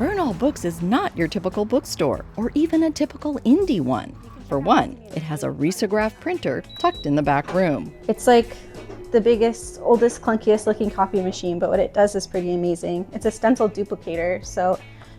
Bernal Books is not your typical bookstore, or even a typical indie one. For one, it has a risograph printer tucked in the back room. It's like the biggest, oldest, clunkiest looking copy machine, but what it does is pretty amazing. It's a stencil duplicator, so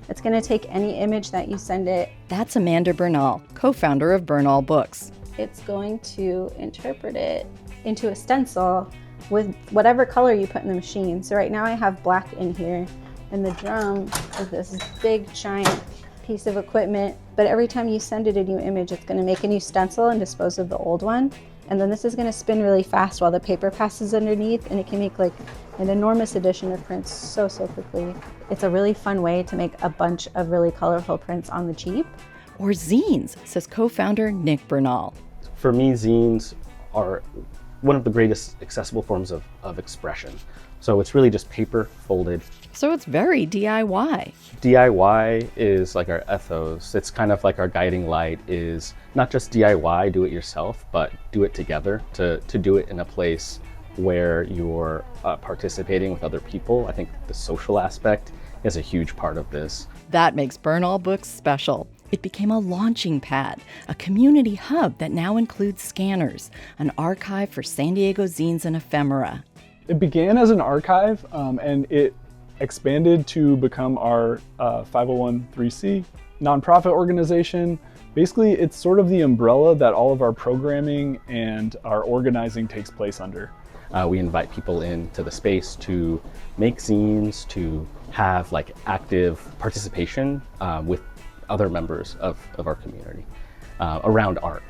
it's going to take any image that you send it. That's Amanda Bernal, co-founder of Bernal Books. It's going to interpret it into a stencil with whatever color you put in the machine. So right now I have black in here, and the drum is this big giant piece of equipment, but every time you send it a new image, it's going to make a new stencil and dispose of the old one. And then this is going to spin really fast while the paper passes underneath, and it can make like an enormous edition of prints so quickly. It's a really fun way to make a bunch of really colorful prints on the cheap. Or zines, says co-founder Nick Bernal. For me, zines are one of the greatest accessible forms of expression. So it's really just paper folded. So it's very DIY. DIY is like our ethos. It's kind of like our guiding light is not just DIY, do it yourself, but do it together, to do it in a place where you're participating with other people. I think the social aspect is a huge part of this. That makes Bernal Books special. It became a launching pad, a community hub that now includes scanners, an archive for San Diego zines and ephemera. It began as an archive, and it expanded to become our 501(c) nonprofit organization. Basically, it's sort of the umbrella that all of our programming and our organizing takes place under. We invite people into the space to make zines, to have like active participation with other members of our community around art.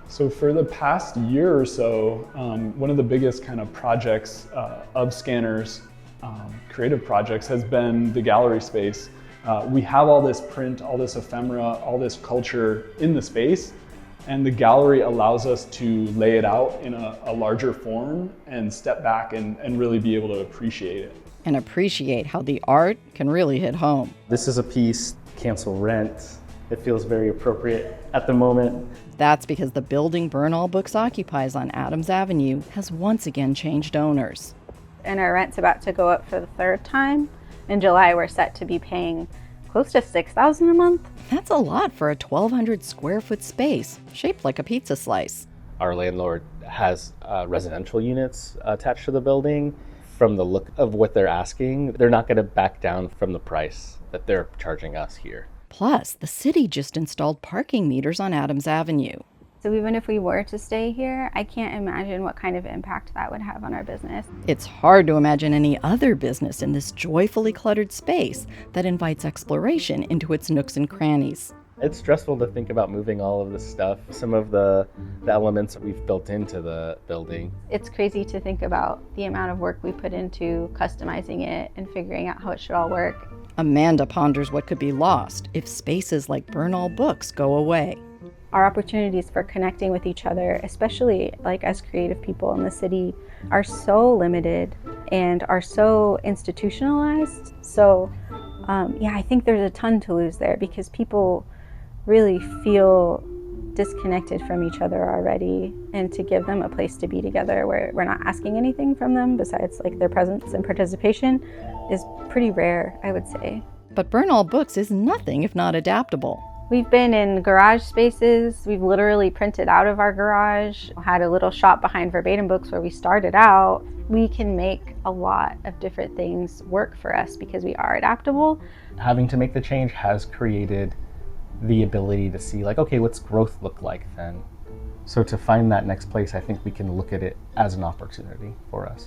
So for the past year or so, one of the biggest kind of projects of Scanners, creative projects, has been the gallery space. We have all this print, all this ephemera, all this culture in the space, and the gallery allows us to lay it out in a larger form and step back and really be able to appreciate it. And appreciate how the art can really hit home. This is a piece, Cancel Rent. It feels very appropriate at the moment. That's because the building Bernal Books occupies on Adams Avenue has once again changed owners. And our rent's about to go up for the third time. In July, we're set to be paying close to $6,000 a month. That's a lot for a 1,200 square foot space, shaped like a pizza slice. Our landlord has residential units attached to the building. From the look of what they're asking, they're not going to back down from the price that they're charging us here. Plus, the city just installed parking meters on Adams Avenue. So even if we were to stay here, I can't imagine what kind of impact that would have on our business. It's hard to imagine any other business in this joyfully cluttered space that invites exploration into its nooks and crannies. It's stressful to think about moving all of this stuff, some of the elements that we've built into the building. It's crazy to think about the amount of work we put into customizing it and figuring out how it should all work. Amanda ponders what could be lost if spaces like Bernal Books go away. Our opportunities for connecting with each other, especially like as creative people in the city, are so limited and are so institutionalized. So I think there's a ton to lose there because people really feel disconnected from each other already, and to give them a place to be together where we're not asking anything from them besides like their presence and participation is pretty rare, I would say. But Bernal Books is nothing if not adaptable. We've been in garage spaces. We've literally printed out of our garage, had a little shop behind Verbatim Books where we started out. We can make a lot of different things work for us because we are adaptable. Having to make the change has created the ability to see like, okay, what's growth look like then? So to find that next place, I think we can look at it as an opportunity for us.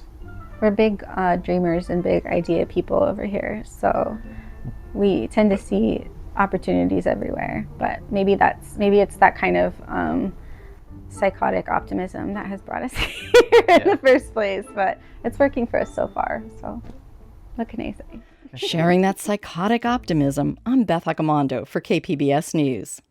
We're big dreamers and big idea people over here. So we tend to see opportunities everywhere, but maybe it's that kind of psychotic optimism that has brought us here in the first place, but it's working for us so far, so what can I say? Sharing that psychotic optimism, I'm Beth Accomando for KPBS News.